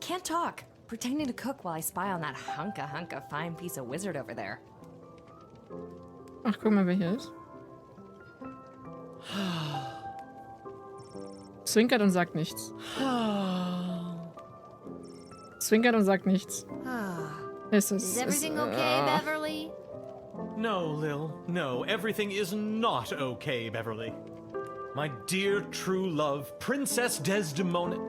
can't talk. Pretending to cook while I spy on that hunka fine piece of wizard over there. Ach, guck mal, wer hier ist. Zwinkert und sagt nichts. Zwinkert und sagt nichts. Is everything okay, Beverly? No, Lil. No, everything is not okay, Beverly. My dear true love, Princess Desdemona.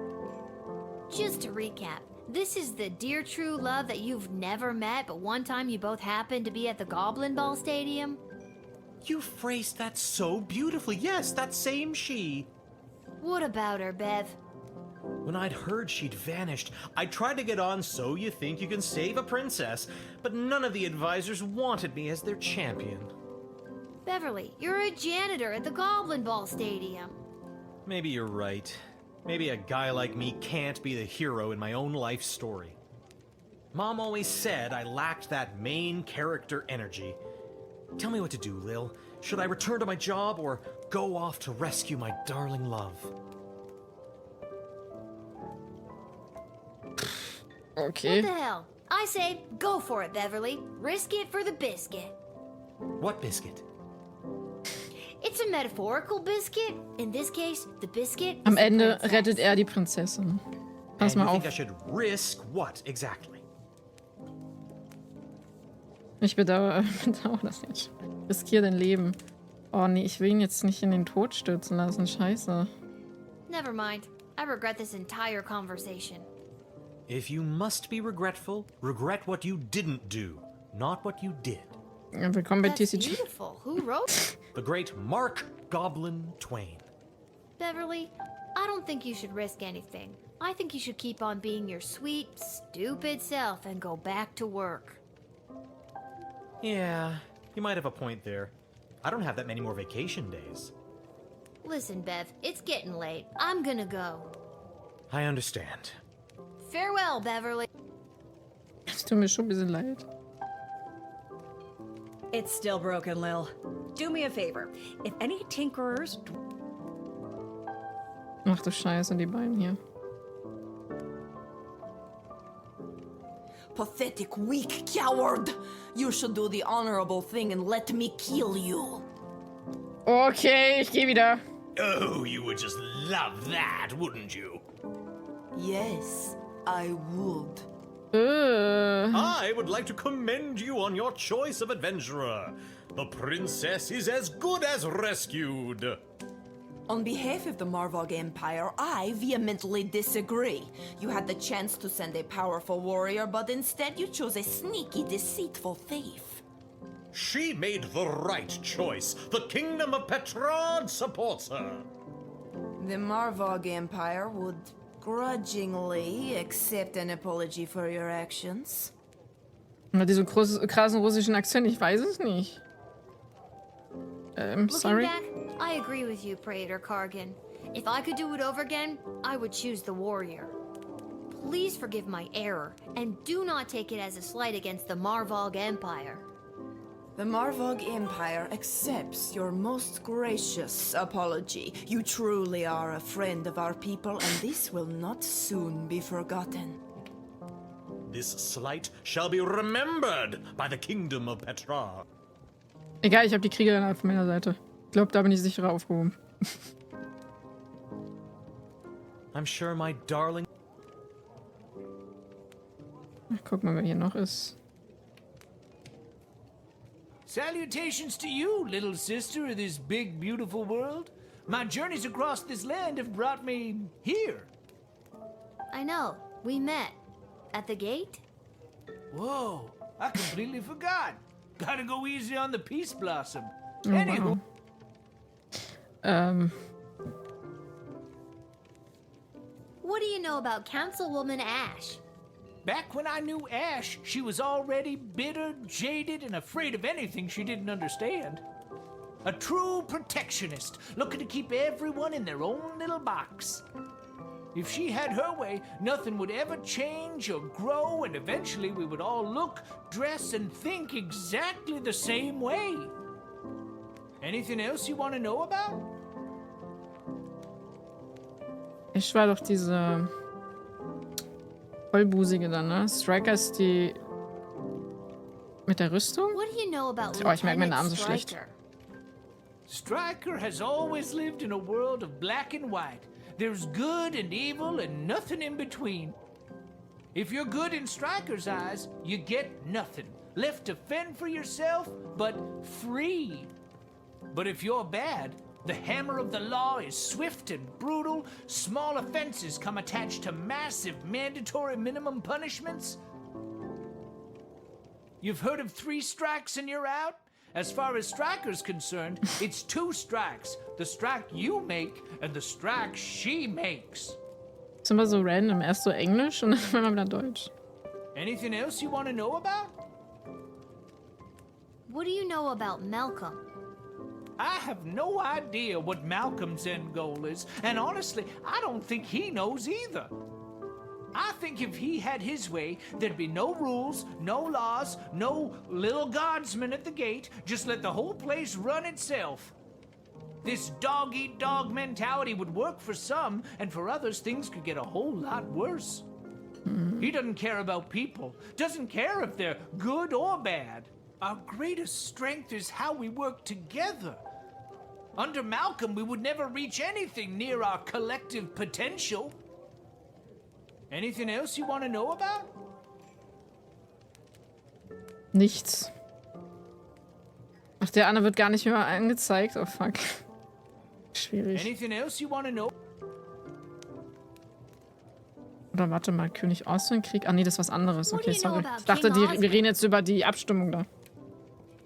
Just to recap, this is the dear true love that you've never met, but one time you both happened to be at the Goblin Ball Stadium? You phrased that so beautifully. Yes, that same she. What about her, Bev? When I'd heard she'd vanished, I tried to get on So You Think You Can Save a Princess, but none of the advisors wanted me as their champion. Beverly, you're a janitor at the Goblin Ball Stadium. Maybe you're right. Maybe a guy like me can't be the hero in my own life story. Mom always said I lacked that main character energy. Tell me what to do, Lil. Should I return to my job or go off to rescue my darling love? Okay. What the hell? I say, go for it, Beverly. Risk it for the biscuit. What biscuit? It's a metaphorical biscuit. In this case, the biscuit is Am the Ende princess. rettet er die Prinzessin. Pass And mal you auf. think I should risk what exactly? Ich bedauere das nicht. Riskier dein Leben. Oh nee, ich will ihn jetzt nicht in den Tod stürzen lassen. Scheiße. Never mind. I regret this entire conversation. If you must be regretful, regret what you didn't do, not what you did. Ja, willkommen bei That's TCG. beautiful. Who wrote it? The great Mark Goblin Twain. Beverly, I don't think you should risk anything. I think you should keep on being your sweet, stupid self and go back to work. Yeah, you might have a point there. I don't have that many more vacation days. Listen, Bev, it's getting late. I'm gonna go. I understand. Farewell, Beverly. Es tut mir schon ein bisschen leid. It's still broken, Lil. Do me a favor. If any tinkerers... Ach du Scheiße, die beiden hier. Pathetic, weak coward! You should do the honorable thing and let me kill you. Okay, ich geh wieder. Oh, you would just love that, wouldn't you? Yes, I would. I would like to commend you on your choice of adventurer. The princess is as good as rescued. On behalf of the Marvog Empire, I vehemently disagree. You had the chance to send a powerful warrior, but instead you chose a sneaky, deceitful thief. She made the right choice. The kingdom of Petrad supports her. The Marvog Empire would grudgingly accept an apology for your actions. Mit diesem krassen russischen Akzent, ich weiß es nicht. Sorry. Looking back, I agree with you, Praetor Kargan. If I could do it over again, I would choose the warrior. Please forgive my error, and do not take it as a slight against the Marvog Empire. The Marvog Empire accepts your most gracious apology. You truly are a friend of our people, and this will not soon be forgotten. This slight shall be remembered by the kingdom of Petrad. Egal, ich habe die Kriegerin auf meiner Seite. Ich glaube, da bin ich sicherer aufgehoben. I'm sure my darling... Ach, guck mal, wer hier noch ist. Salutations to you, little sister of this big, beautiful world. My journeys across this land have brought me here. I know, we met. At the gate? Whoa, I completely forgot. Gotta go easy on the Peace Blossom. Oh, Anywho, wow. What do you know about Councilwoman Ash? back when I knew Ash, she was already bitter, jaded, and afraid of anything she didn't understand. A true protectionist, looking to keep everyone in their own little box. If she had her way, nothing would ever change or grow, and eventually we would all look, dress, and think exactly the same way. Anything else you want to know about? Ich war doch diese Vollbusige dann, ne? Striker ist die mit der Rüstung? What do you know about Oh, ich merke meinen Lieutenant Namen so schlecht. Stryker? Stryker has always lived in a world of black and white. There's good and evil and nothing in between. If you're good in Stryker's eyes, you get nothing. Left to fend for yourself, but free. But if you're bad, the hammer of the law is swift and brutal. Small offenses come attached to massive mandatory minimum punishments. You've heard of 3 strikes and you're out? As far as Stryker's concerned, it's 2 strikes. The strike you make and the strike she makes. Ist immer so random. Erst so Englisch und dann mal wieder Deutsch. Anything else you want to know about? What do you know about Malcolm? I have no idea what Malcolm's end goal is, and honestly, I don't think he knows either. I think if he had his way, there'd be no rules, no laws, no Lil Guardsman at the gate. Just let the whole place run itself. This dog-eat-dog mentality would work for some, and for others, things could get a whole lot worse. He doesn't care about people, doesn't care if they're good or bad. Our greatest strength is how we work together. Under Malcolm, we would never reach anything near our collective potential. Anything else you want to know about? Nichts. Ach, der Anne wird gar nicht mehr angezeigt. Oh fuck. Schwierig. Anything else you want to know? Oder warte mal, König Oswin-Krieg. Ah nee, das ist was anderes. What do Okay, you know sorry. about Ich dachte, King wir Oswin? reden jetzt über die Abstimmung da.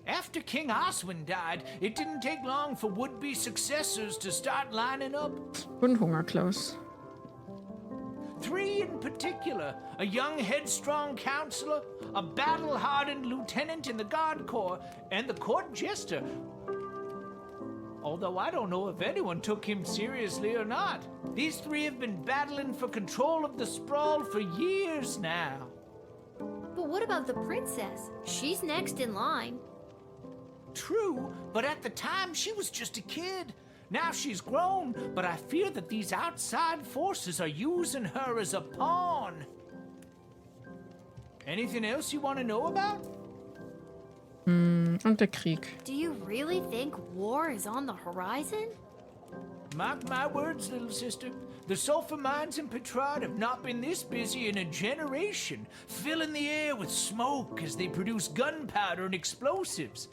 After King Oswin died, it didn't take long for would-be successors to start lining up. Und Hunger, Klaus. 3 in particular, a young headstrong counselor, a battle-hardened lieutenant in the Guard Corps, and the court jester. Although I don't know if anyone took him seriously or not. These 3 have been battling for control of the sprawl for years now. But what about the princess? She's next in line. True, but at the time she was just a kid. Now she's grown, but I fear that these outside forces are using her as a pawn. Anything else you want to know about? Und der Krieg. Do you really think war is on the horizon? Mark my words, little sister. The sulfur mines in Petrard have not been this busy in a generation, filling the air with smoke as they produce gunpowder and explosives.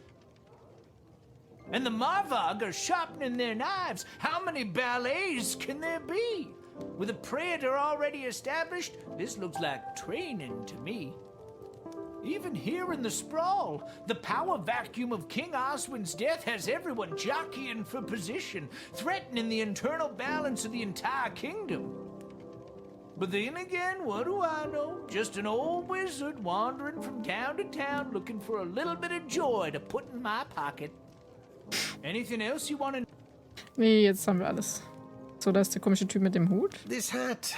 And the Marvog are sharpening their knives. How many ballets can there be? With a praetor already established, this looks like training to me. Even here in the sprawl, the power vacuum of King Oswin's death has everyone jockeying for position, threatening the internal balance of the entire kingdom. But then again, what do I know? Just an old wizard wandering from town to town looking for a little bit of joy to put in my pocket. Anything else you want to... Nee, jetzt haben wir alles. So, da ist der komische Typ mit dem Hut. This hat,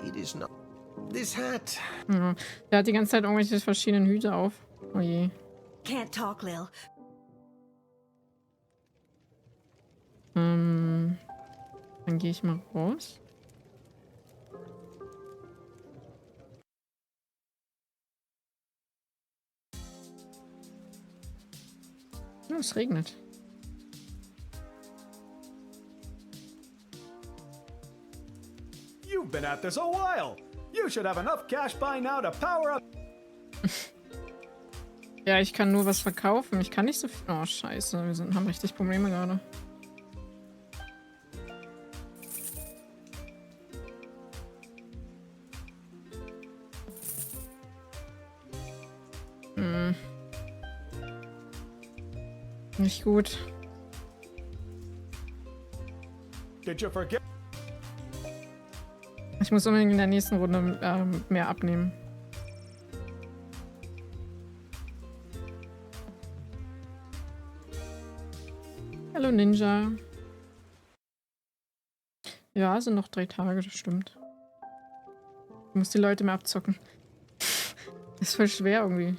it is not. This hat. Ja. Der hat die ganze Zeit irgendwelche verschiedenen Hüte auf. Oh je. Can't talk, Lil. Dann gehe ich mal raus. Oh, es regnet. You've been at this a while. You should have enough cash by now to power up. Ja, ich kann nur was verkaufen. Ich kann nicht so viel... Oh, scheiße. Haben richtig Probleme gerade. Nicht gut. Did you forget? Ich muss unbedingt in der nächsten Runde mehr abnehmen. Hallo Ninja. Ja, sind noch 3 Tage, das stimmt. Ich muss die Leute mehr abzocken. Ist voll schwer irgendwie.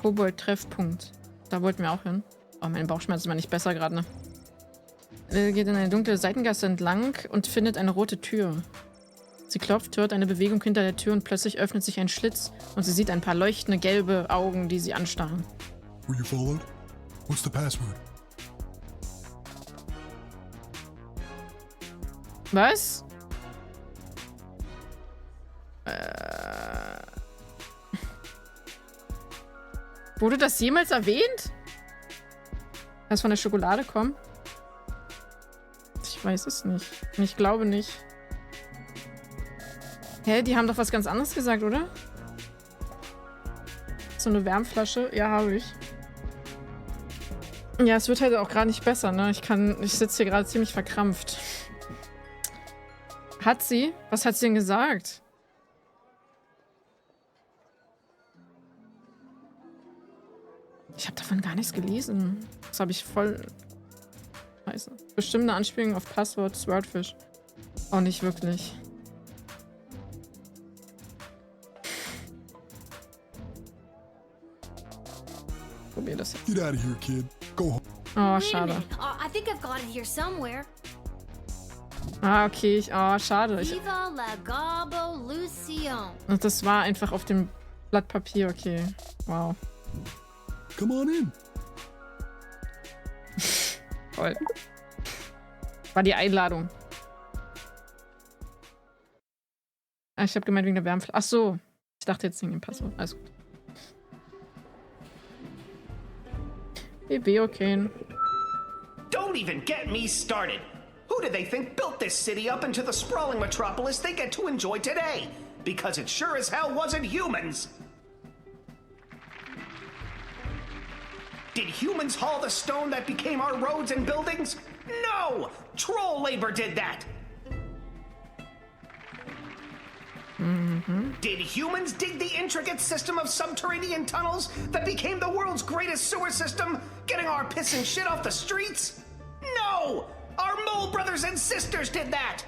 Kobold-Treffpunkt. Da wollten wir auch hin. Oh, mein Bauchschmerz ist mal nicht besser gerade, ne? Geht in eine dunkle Seitengasse entlang und findet eine rote Tür. Sie klopft, hört eine Bewegung hinter der Tür und plötzlich öffnet sich ein Schlitz und sie sieht ein paar leuchtende gelbe Augen, die sie anstarren. Were you followed? What's the password? Was? Wurde das jemals erwähnt? Dass von der Schokolade kommt? Ich weiß es nicht. Ich glaube nicht. Hä, die haben doch was ganz anderes gesagt, oder? So eine Wärmflasche? Ja, habe ich. Ja, es wird halt auch gerade nicht besser, ne? Ich sitze hier gerade ziemlich verkrampft. Hat sie? Was hat sie denn gesagt? Ich habe davon gar nichts gelesen. Das habe ich voll... Scheiße. Bestimmt eine Anspielung auf Passwort Swordfish. Auch nicht wirklich. Probier das jetzt. Get out of here, kid. Go home. Oh, Wait a schade. minute. I think I've got it here somewhere. Ah, okay. Oh, schade. Viva la Gobolution. Und das war einfach auf dem Blatt Papier. Okay. Wow. Come on in. Toll. War die Einladung. Ah, ich habe gemeint wegen der Wärmflasche. Ach so. Ich dachte jetzt wegen dem Passwort. Alles gut. BB, okay. Don't even get me started. Who did they think built this city up into the sprawling metropolis they get to enjoy today? Because it sure as hell wasn't humans. Did humans haul the stone that became our roads and buildings? No! Troll labor did that! Did humans dig the intricate system of subterranean tunnels that became the world's greatest sewer system, getting our piss and shit off the streets? No! Our mole brothers and sisters did that!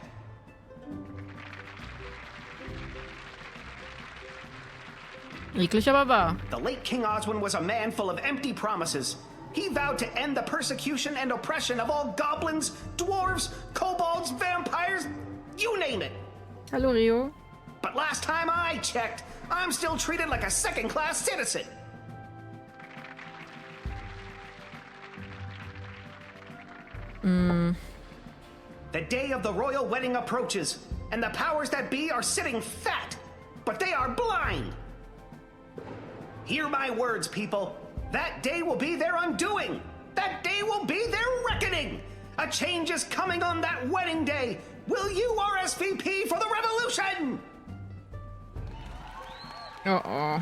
Eklig, aber wahr. The late King Oswin was a man full of empty promises. He vowed to end the persecution and oppression of all goblins, dwarves, kobolds, vampires, you name it. Hallo, Rio. But last time I checked, I'm still treated like a second-class citizen. The day of the royal wedding approaches, and the powers that be are sitting fat, but they are blind. Hear my words, people. That day will be their undoing. That day will be their reckoning. A change is coming on that wedding day. Will you RSVP for the revolution? Oh, oh.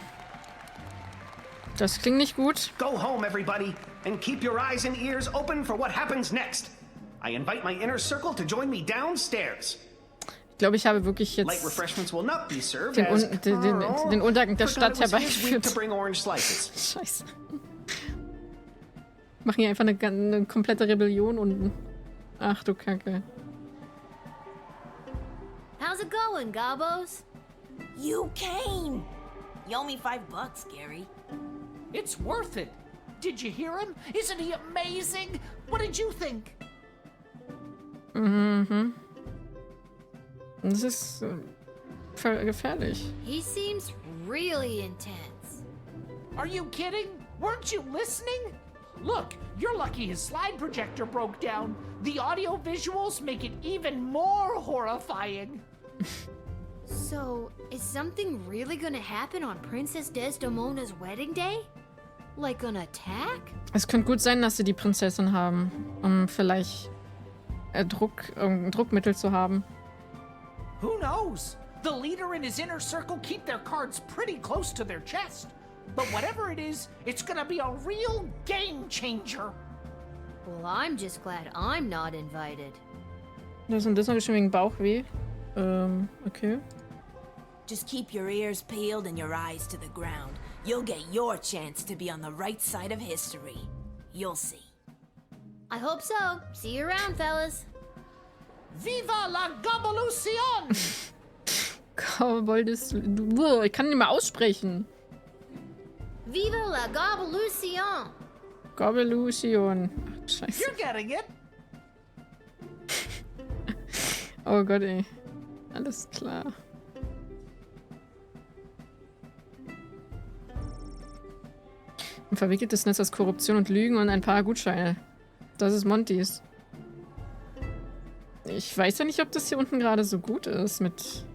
Das klingt nicht gut. Go home, everybody, and keep your eyes and ears open for what happens next. I invite my inner circle to join me downstairs. Ich glaube, ich habe wirklich Light jetzt refreshments will not be served den, as den Untergang der Carl Stadt forgot it was his week herbeigeführt. to bring orange slices. Scheiße. Machen hier einfach eine komplette Rebellion unten. Ach du Kacke. How's it going, Gobos? You came! You owe me $5, Gary. It's worth it. Did you hear him? Isn't he amazing? What did you think? Das ist gefährlich. He seems really intense. Are you kidding? Weren't you listening? Look, you're lucky his slide projector broke down. The audio visuals make it even more horrifying. So, is something really gonna happen on Princess Desdemona's wedding day? Like an attack? Es könnte gut sein, dass sie die Prinzessin haben, um vielleicht irgendein Druckmittel zu haben. Who knows? The leader and his inner circle keep their cards pretty close to their chest. But whatever it is, it's gonna be a real game changer. Well, I'm just glad I'm not invited. Das und das habe ich schon wegen Bauchweh. Okay. Just keep your ears peeled and your eyes to the ground. You'll get your chance to be on the right side of history. You'll see. I hope so. See you around, fellas. Viva la Gobolution! Ich kann nicht mehr aussprechen. Viva la Gobbolution! Gobbolution. Ach, scheiße. You're getting it. Oh Gott, ey. Alles klar. Ein verwickeltes Netz aus Korruption und Lügen und ein paar Gutscheine. Das ist Montys. Ich weiß ja nicht, ob das hier unten gerade so gut ist mit...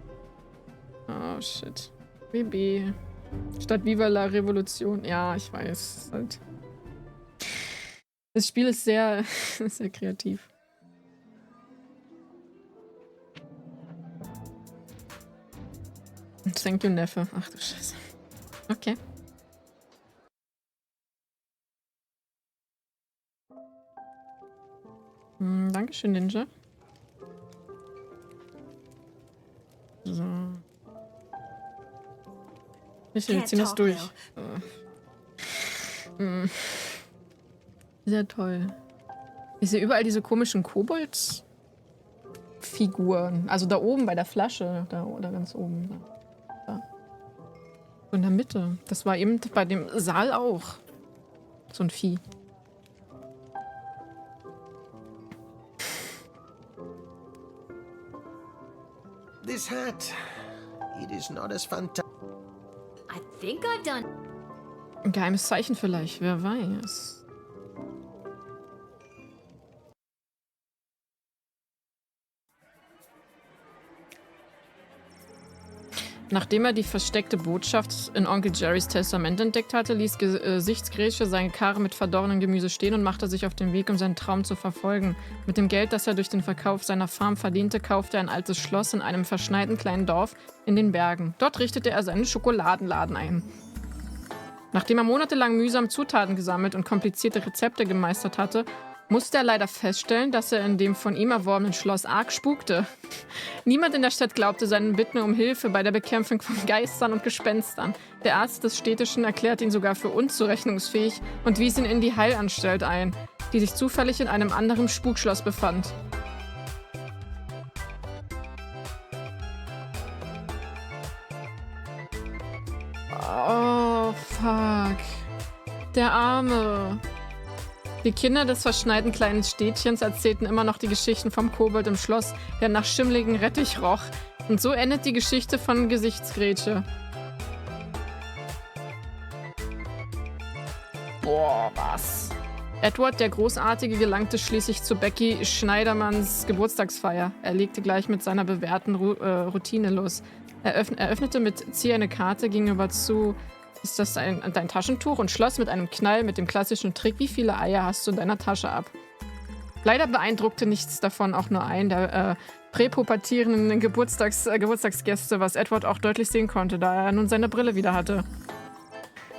Oh, shit. WB. Statt Viva la Revolution. Ja, ich weiß. Halt. Das Spiel ist sehr, sehr kreativ. Thank you, Neffe. Ach du Scheiße. Okay. Dankeschön, Ninja. So. Wir ziehen das durch. Sehr toll. Ich sehe überall diese komischen Kobold-Figuren. Also da oben bei der Flasche. Da oder ganz oben. Da. So in der Mitte. Das war eben bei dem Saal auch. So ein Vieh. This hat, it is not as fantastic. I think I've done. Ein geheimes Zeichen vielleicht, wer weiß. Nachdem er die versteckte Botschaft in Onkel Jerrys Testament entdeckt hatte, ließ Gesichtsgrätsche seine Karre mit verdorrenem Gemüse stehen und machte sich auf den Weg, um seinen Traum zu verfolgen. Mit dem Geld, das er durch den Verkauf seiner Farm verdiente, kaufte er ein altes Schloss in einem verschneiten kleinen Dorf in den Bergen. Dort richtete er seinen Schokoladenladen ein. Nachdem er monatelang mühsam Zutaten gesammelt und komplizierte Rezepte gemeistert hatte, musste er leider feststellen, dass er in dem von ihm erworbenen Schloss arg spukte. Niemand in der Stadt glaubte seinen Bitten um Hilfe bei der Bekämpfung von Geistern und Gespenstern. Der Arzt des Städtischen erklärte ihn sogar für unzurechnungsfähig und wies ihn in die Heilanstalt ein, die sich zufällig in einem anderen Spukschloss befand. Oh, fuck. Der Arme. Die Kinder des verschneiten kleinen Städtchens erzählten immer noch die Geschichten vom Kobold im Schloss, der nach schimmligen Rettich roch. Und so endet die Geschichte von Gesichtsgrätsche. Boah, was? Edward, der Großartige, gelangte schließlich zu Becky Schneidermanns Geburtstagsfeier. Er legte gleich mit seiner bewährten Routine los. Er öffnete mit Zieh eine Karte, ging über zu... Ist das dein Taschentuch? Und schloss mit einem Knall mit dem klassischen Trick, wie viele Eier hast du in deiner Tasche ab? Leider beeindruckte nichts davon auch nur einen der präpubertierenden Geburtstagsgäste, was Edward auch deutlich sehen konnte, da er nun seine Brille wieder hatte.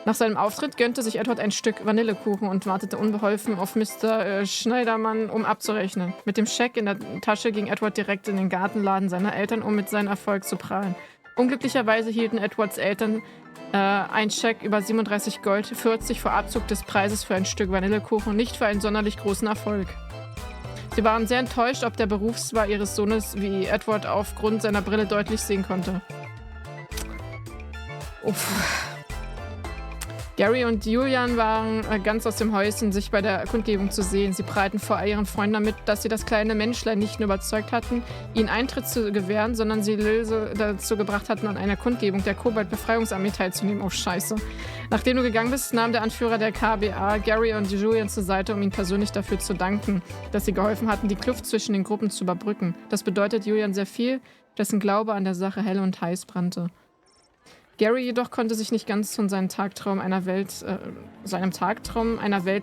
Nach seinem Auftritt gönnte sich Edward ein Stück Vanillekuchen und wartete unbeholfen auf Mr. Schneidermann, um abzurechnen. Mit dem Scheck in der Tasche ging Edward direkt in den Gartenladen seiner Eltern, um mit seinem Erfolg zu prahlen. Unglücklicherweise hielten Edwards Eltern ein Scheck über 37 Gold, 40 vor Abzug des Preises für ein Stück Vanillekuchen, nicht für einen sonderlich großen Erfolg. Sie waren sehr enttäuscht ob der Berufswahl ihres Sohnes, wie Edward aufgrund seiner Brille deutlich sehen konnte. Uff. Gary und Julian waren ganz aus dem Häuschen, sich bei der Kundgebung zu sehen. Sie prallten vor ihren Freunden damit, dass sie das kleine Menschlein nicht nur überzeugt hatten, ihnen Eintritt zu gewähren, sondern sie Lilse dazu gebracht hatten, an einer Kundgebung der Kobold-Befreiungsarmee teilzunehmen. Oh, scheiße. Nachdem du gegangen bist, nahm der Anführer der KBA Gary und Julian zur Seite, um ihnen persönlich dafür zu danken, dass sie geholfen hatten, die Kluft zwischen den Gruppen zu überbrücken. Das bedeutet Julian sehr viel, dessen Glaube an der Sache hell und heiß brannte. Gary jedoch konnte sich nicht ganz von seinem Tagtraum einer Welt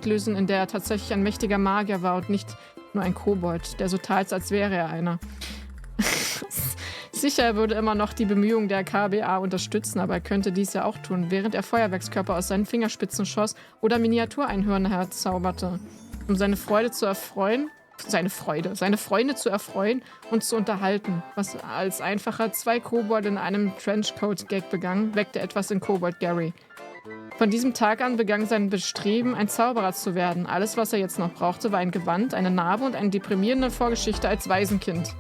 lösen, in der er tatsächlich ein mächtiger Magier war und nicht nur ein Kobold, der so tat, als wäre er einer. Sicher, er würde immer noch die Bemühungen der KBA unterstützen, aber er könnte dies ja auch tun, während er Feuerwerkskörper aus seinen Fingerspitzen schoss oder Miniatureinhörner herzauberte, um seine Freunde zu erfreuen und zu unterhalten. Was als einfacher zwei Kobold in einem Trenchcoat-Gag begann, weckte etwas in Kobold Gary. Von diesem Tag an begann sein Bestreben, ein Zauberer zu werden. Alles, was er jetzt noch brauchte, war ein Gewand, eine Narbe und eine deprimierende Vorgeschichte als Waisenkind.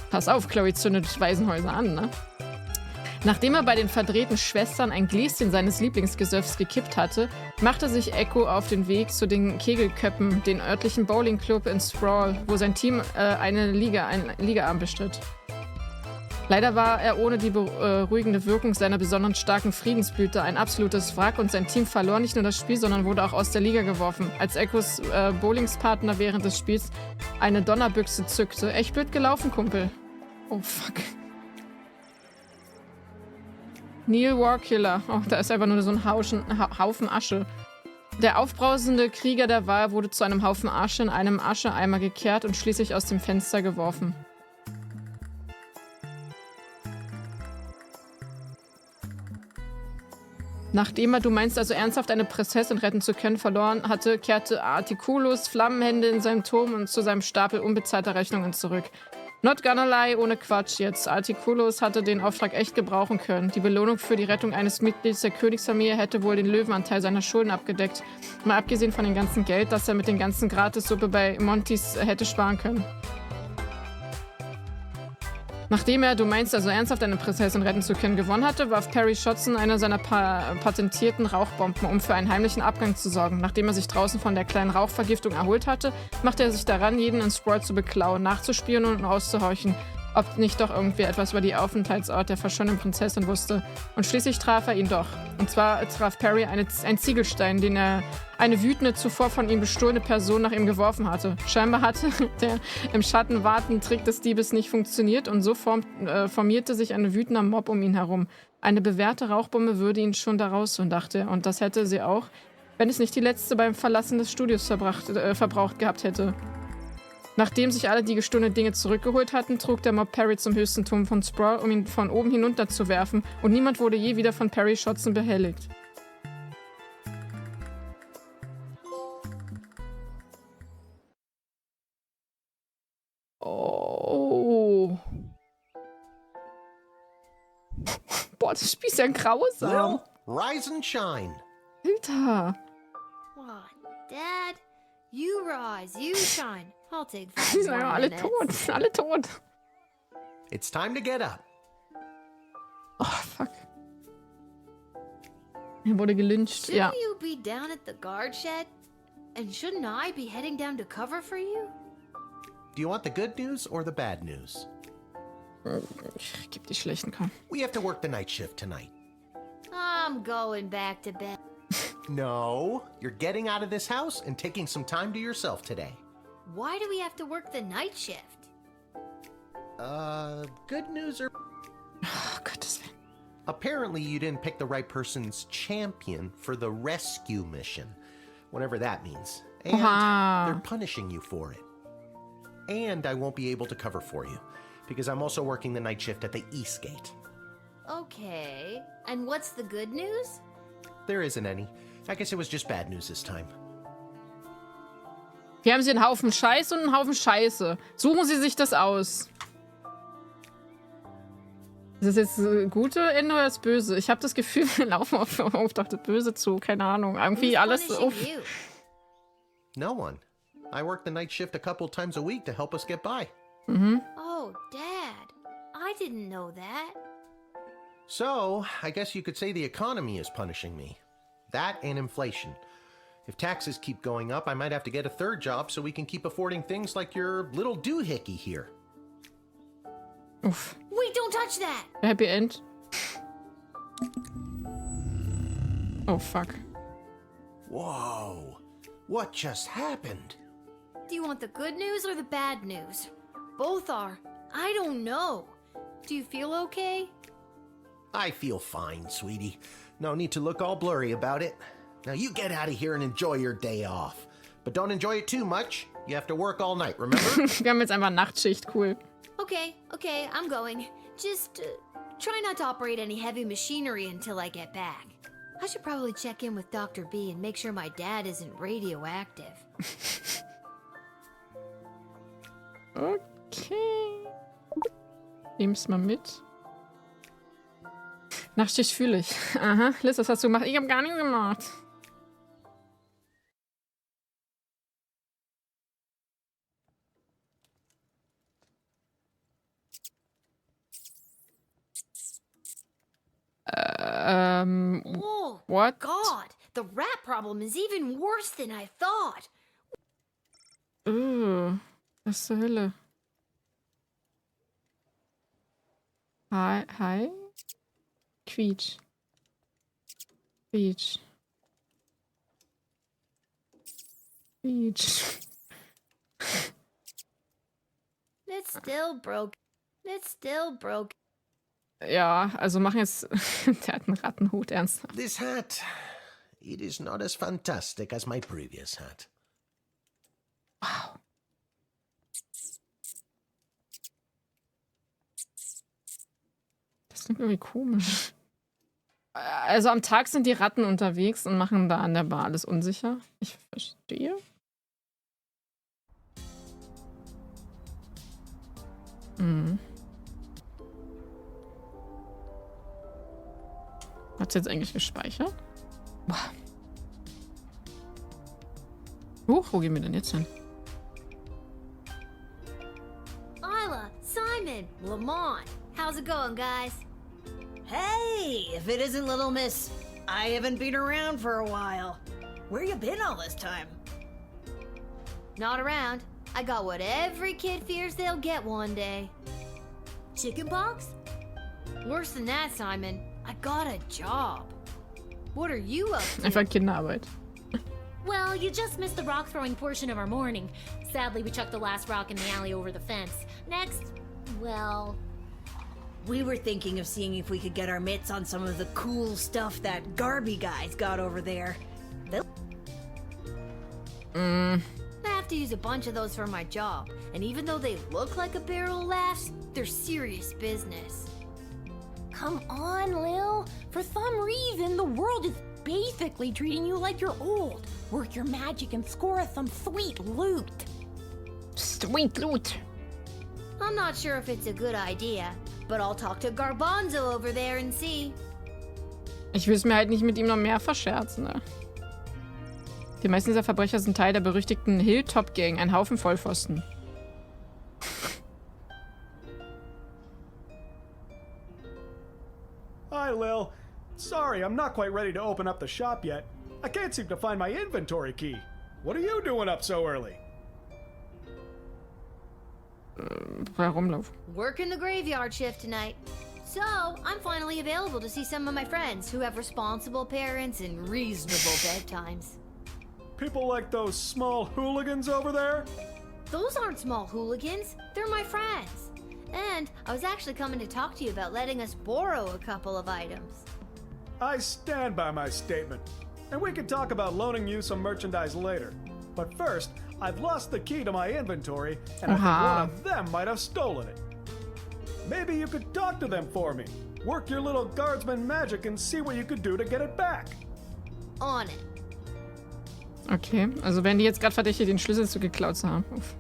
Pass auf, Chloe zündet Waisenhäuser an, ne? Nachdem er bei den verdrehten Schwestern ein Gläschen seines Lieblingsgesöffs gekippt hatte, machte sich Echo auf den Weg zu den Kegelköppen, den örtlichen Bowlingclub in Sprawl, wo sein Team einen Ligaabend bestritt. Leider war er ohne die beruhigende Wirkung seiner besonders starken Friedensblüte ein absolutes Wrack und sein Team verlor nicht nur das Spiel, sondern wurde auch aus der Liga geworfen, als Echos Bowlingspartner während des Spiels eine Donnerbüchse zückte. Echt blöd gelaufen, Kumpel. Oh, fuck. Neil Warkiller. Oh, da ist einfach nur so ein Haufen Asche. Der aufbrausende Krieger der Wahl wurde zu einem Haufen Asche in einem Ascheeimer gekehrt und schließlich aus dem Fenster geworfen. Nachdem er, du meinst also ernsthaft, eine Prinzessin retten zu können, verloren hatte, kehrte Articulus Flammenhände in seinem Turm und zu seinem Stapel unbezahlter Rechnungen zurück. Not gonna lie, ohne Quatsch jetzt. Articulus hatte den Auftrag echt gebrauchen können. Die Belohnung für die Rettung eines Mitglieds der Königsfamilie hätte wohl den Löwenanteil seiner Schulden abgedeckt. Mal abgesehen von dem ganzen Geld, das er mit den ganzen Gratissuppe bei Montys hätte sparen können. Nachdem er, du meinst also ernsthaft, eine Prinzessin retten zu können, gewonnen hatte, warf Perry Shotson eine seiner patentierten Rauchbomben, um für einen heimlichen Abgang zu sorgen. Nachdem er sich draußen von der kleinen Rauchvergiftung erholt hatte, machte er sich daran, jeden in Sprawl zu beklauen, nachzuspielen und auszuhorchen, ob nicht doch irgendwie etwas über die Aufenthaltsort der verschollenen Prinzessin wusste. Und schließlich traf er ihn doch. Und zwar traf Perry einen Ziegelstein, den eine wütende, zuvor von ihm bestohlene Person nach ihm geworfen hatte. Scheinbar hatte der im Schatten wartende Trick des Diebes nicht funktioniert und so formierte sich ein wütender Mob um ihn herum. Eine bewährte Rauchbombe würde ihn schon da rausholen, dachte er. Und das hätte sie auch, wenn es nicht die letzte beim Verlassen des Studios verbraucht gehabt hätte. Nachdem sich alle die gestohlenen Dinge zurückgeholt hatten, trug der Mob Perry zum höchsten Turm von Sprawl, um ihn von oben hinunter zu werfen, und niemand wurde je wieder von Perry Shotson behelligt. Oh. Boah, das Spiel ist ja grausam. Lil, rise and shine. Alter. What, Dad? You rise, you shine. I'll take Die 5 sind ja more alle minutes. tot. Alle tot. It's time to get up. Oh, fuck. Er wurde gelyncht, Shouldn't ja. you be down at the guard shed? And shouldn't I be heading down to cover for you? Do you want the good news or the bad news? Ich geb die schlechten Karten. We have to work the night shift tonight. I'm going back to bed. No, you're getting out of this house and taking some time to yourself today. Why do we have to work the night shift? Good news or... Oh, Gottes Willen. Apparently you didn't pick the right person's champion for the rescue mission, whatever that means. And they're punishing you for it. And I won't be able to cover for you, because I'm also working the night shift at the East Gate. Okay, and what's the good news? There isn't any. I guess it was just bad news this time. Hier haben sie einen Haufen Scheiß und einen Haufen Scheiße. Suchen Sie sich das aus. Ist das jetzt das gute Ende oder das böse? Ich habe das Gefühl, wir laufen auf das Böse zu. Keine Ahnung. Irgendwie Who's alles punishing auf. you? No one. I work the night shift a couple times a week to help us get by. Oh, Dad, I didn't know that. So, I guess you could say the economy is punishing me. That and inflation. If taxes keep going up, I might have to get a third job so we can keep affording things like your little doohickey here. Uff. Wait, don't touch that! Happy End. Oh, fuck. Whoa. What just happened? Do you want the good news or the bad news? Both are. I don't know. Do you feel okay? I feel fine, sweetie. No need to look all blurry about it. Now you get out of here and enjoy your day off. But don't enjoy it too much. You have to work all night, remember? Wir haben jetzt einfach Nachtschicht. Cool. Okay, I'm going. Just try not to operate any heavy machinery until I get back. I should probably check in with Dr. B and make sure my dad isn't radioactive. Okay. Nehm's mal mit. Nachtschicht fühle ich. Aha, Liz, was hast du gemacht? Ich habe gar nichts gemacht. Oh, What? God, the rat problem is even worse than I thought. Was zur Hölle? Hi, hi? Quietsch. Quietsch. Quietsch. It's still broke. It's still broke. Ja, also machen jetzt... Der hat einen Rattenhut, ernsthaft. This hat, it is not as fantastic as my previous hat. Wow. Das klingt irgendwie komisch. Also am Tag sind die Ratten unterwegs und machen da an der Bar alles unsicher. Ich verstehe. Mhm. Hat's jetzt eigentlich gespeichert? Wow. Wo gehen wir denn jetzt hin? Isla, Simon, Lamont. How's it going, guys? Hey, if it isn't Little Miss, I haven't been around for a while. Where you been all this time? Not around. I got what every kid fears they'll get one day. Chickenpox? Worse than that, Simon. I got a job. What are you up to? Einfach Kinderarbeit. Well, you just missed the rock throwing portion of our morning. Sadly, we chucked the last rock in the alley over the fence. Next, well... We were thinking of seeing if we could get our mitts on some of the cool stuff that Garby guy's got over there. I have to use a bunch of those for my job, and even though they look like a barrel of laughs, they're serious business. Come on, Lil. For some reason, the world is basically treating you like you're old. Work your magic and score us some sweet loot. Sweet loot. I'm not sure if it's a good idea, but I'll talk to Garbanzo over there and see. Ich will es mir halt nicht mit ihm noch mehr verscherzen, ne? Die meisten dieser Verbrecher sind Teil der berüchtigten Hilltop Gang, ein Haufen Vollpfosten. Hi, Lil. Sorry, I'm not quite ready to open up the shop yet. I can't seem to find my inventory key. What are you doing up so early? Herumlaufen. Working the graveyard shift tonight. So, I'm finally available to see some of my friends who have responsible parents and reasonable bedtimes. People like those small hooligans over there? Those aren't small hooligans. They're my friends. And I was actually coming to talk to you about letting us borrow a couple of items. I stand by my statement. And we can talk about loaning you some merchandise later. But first, I've lost the key to my inventory, and I think one of them might have stolen it. Maybe you could talk to them for me. Work your little guardsman magic and see what you could do to get it back. On it. Okay, also werden die jetzt gerade verdächtig, den Schlüssel zu geklaut zu haben. Uff.